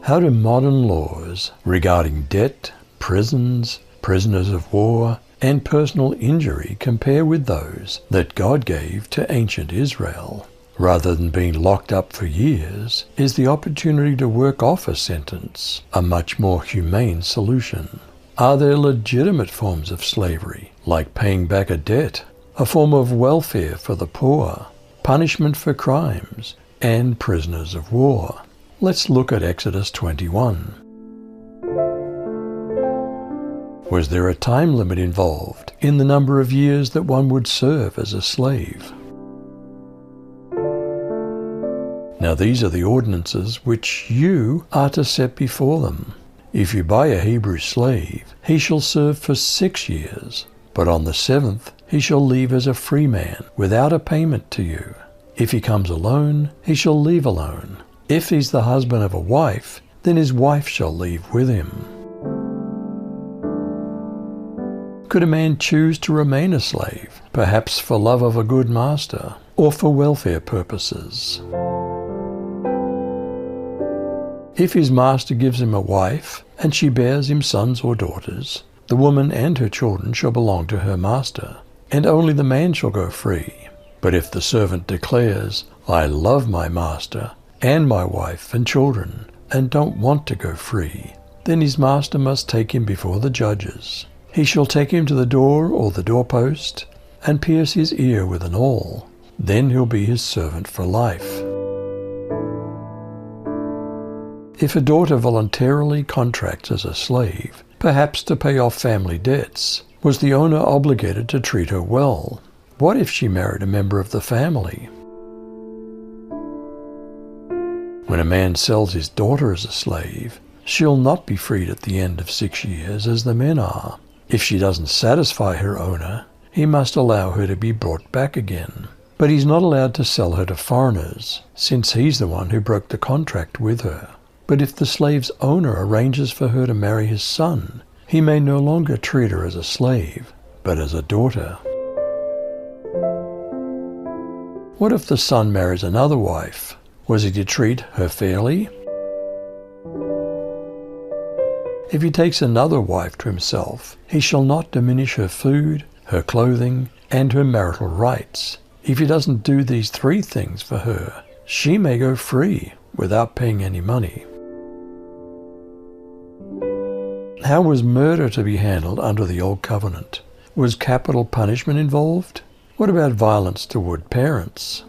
How do modern laws regarding debt, prisons, prisoners of war, and personal injury compare with those that God gave to ancient Israel? Rather than being locked up for years, is the opportunity to work off a sentence a much more humane solution? Are there legitimate forms of slavery, like paying back a debt, a form of welfare for the poor, punishment for crimes, and prisoners of war? Let's look at Exodus 21. Was there a time limit involved in the number of years that one would serve as a slave? Now these are the ordinances which you are to set before them. If you buy a Hebrew slave, he shall serve for 6 years, but on the 7th he shall leave as a free man, without a payment to you. If he comes alone, he shall leave alone. If he's the husband of a wife, then his wife shall leave with him. Could a man choose to remain a slave, perhaps for love of a good master, or for welfare purposes? If his master gives him a wife, and she bears him sons or daughters, the woman and her children shall belong to her master, and only the man shall go free. But if the servant declares, I love my master, and my wife and children, and don't want to go free, then his master must take him before the judges. He shall take him to the door or the doorpost, and pierce his ear with an awl. Then he'll be his servant for life. If a daughter voluntarily contracts as a slave, perhaps to pay off family debts, was the owner obligated to treat her well? What if she married a member of the family? When a man sells his daughter as a slave, she'll not be freed at the end of 6 years as the men are. If she doesn't satisfy her owner, he must allow her to be brought back again. But he's not allowed to sell her to foreigners, since he's the one who broke the contract with her. But if the slave's owner arranges for her to marry his son, he may no longer treat her as a slave, but as a daughter. What if the son marries another wife? Was he to treat her fairly? If he takes another wife to himself, he shall not diminish her food, her clothing, and her marital rights. If he doesn't do these 3 things for her, she may go free without paying any money. How was murder to be handled under the Old Covenant? Was capital punishment involved? What about violence toward parents?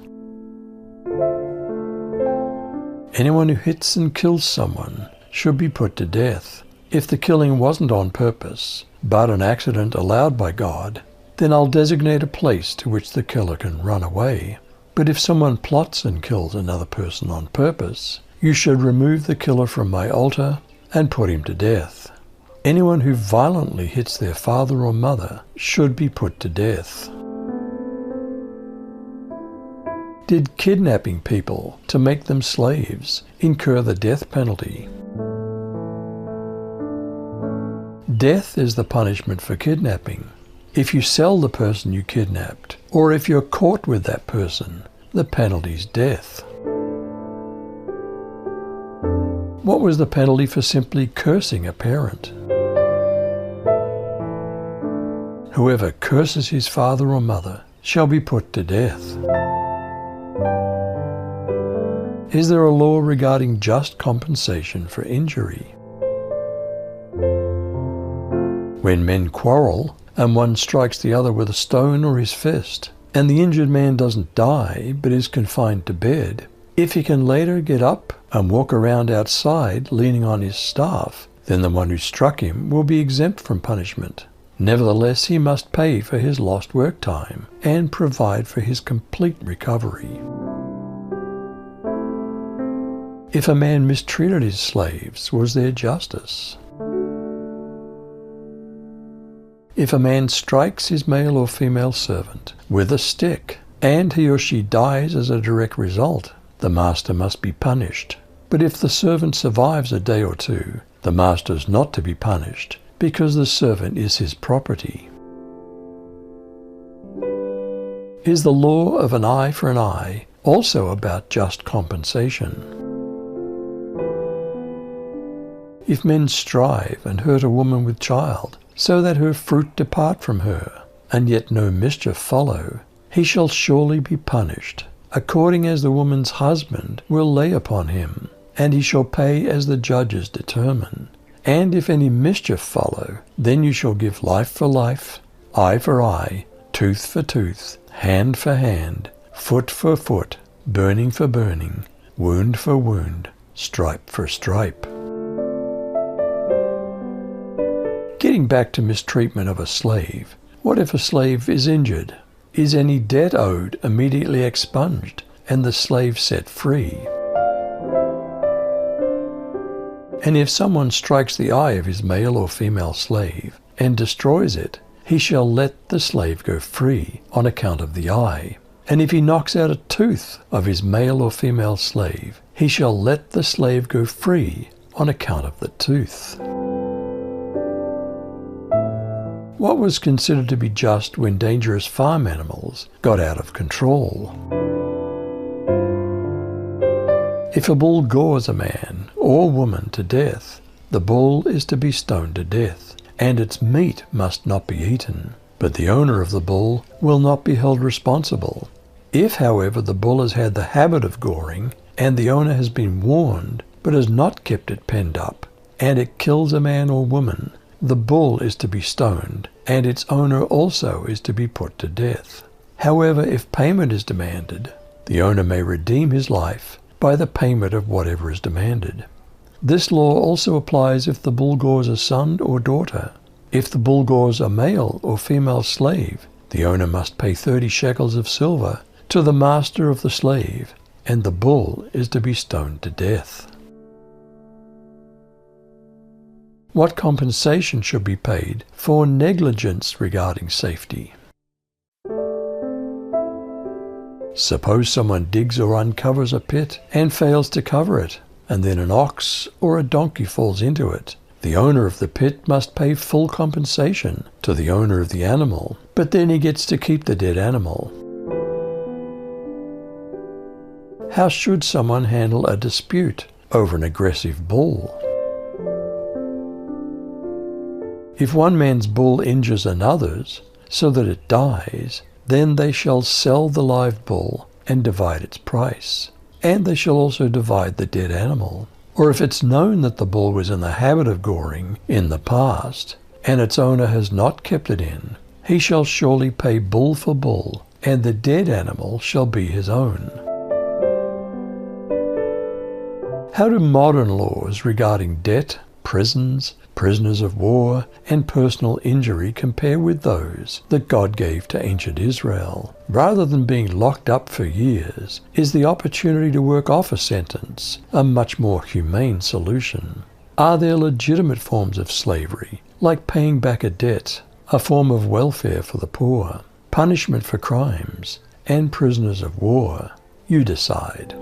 Anyone who hits and kills someone should be put to death. If the killing wasn't on purpose, but an accident allowed by God, then I'll designate a place to which the killer can run away. But if someone plots and kills another person on purpose, you should remove the killer from my altar and put him to death. Anyone who violently hits their father or mother should be put to death. Did kidnapping people to make them slaves incur the death penalty? Death is the punishment for kidnapping. If you sell the person you kidnapped, or if you're caught with that person, the penalty's death. What was the penalty for simply cursing a parent? Whoever curses his father or mother shall be put to death. Is there a law regarding just compensation for injury? When men quarrel and one strikes the other with a stone or his fist, and the injured man doesn't die but is confined to bed, if he can later get up and walk around outside leaning on his staff, then the one who struck him will be exempt from punishment. Nevertheless, he must pay for his lost work time and provide for his complete recovery. If a man mistreated his slaves, was there justice? If a man strikes his male or female servant with a stick, and he or she dies as a direct result, the master must be punished. But if the servant survives a day or 2, the master is not to be punished, because the servant is his property. Is the law of an eye for an eye also about just compensation? If men strive and hurt a woman with child, so that her fruit depart from her, and yet no mischief follow, he shall surely be punished, according as the woman's husband will lay upon him, and he shall pay as the judges determine. And if any mischief follow, then you shall give life for life, eye for eye, tooth for tooth, hand for hand, foot for foot, burning for burning, wound for wound, stripe for stripe. Getting back to mistreatment of a slave, what if a slave is injured? Is any debt owed immediately expunged, and the slave set free? And if someone strikes the eye of his male or female slave, and destroys it, he shall let the slave go free on account of the eye. And if he knocks out a tooth of his male or female slave, he shall let the slave go free on account of the tooth. What was considered to be just when dangerous farm animals got out of control? If a bull gores a man or woman to death, the bull is to be stoned to death, and its meat must not be eaten, but the owner of the bull will not be held responsible. If, however, the bull has had the habit of goring, and the owner has been warned, but has not kept it penned up, and it kills a man or woman, the bull is to be stoned, and its owner also is to be put to death. However, if payment is demanded, the owner may redeem his life by the payment of whatever is demanded. This law also applies if the bull gores a son or daughter. If the bull gores a male or female slave, the owner must pay 30 shekels of silver to the master of the slave, and the bull is to be stoned to death. What compensation should be paid for negligence regarding safety? Suppose someone digs or uncovers a pit and fails to cover it, and then an ox or a donkey falls into it. The owner of the pit must pay full compensation to the owner of the animal, but then he gets to keep the dead animal. How should someone handle a dispute over an aggressive bull? If one man's bull injures another's, so that it dies, then they shall sell the live bull and divide its price, and they shall also divide the dead animal. Or if it's known that the bull was in the habit of goring in the past, and its owner has not kept it in, he shall surely pay bull for bull, and the dead animal shall be his own. How do modern laws regarding debt, prisons, prisoners of war, and personal injury compare with those that God gave to ancient Israel? Rather than being locked up for years, is the opportunity to work off a sentence a much more humane solution? Are there legitimate forms of slavery, like paying back a debt, a form of welfare for the poor, punishment for crimes, and prisoners of war? You decide.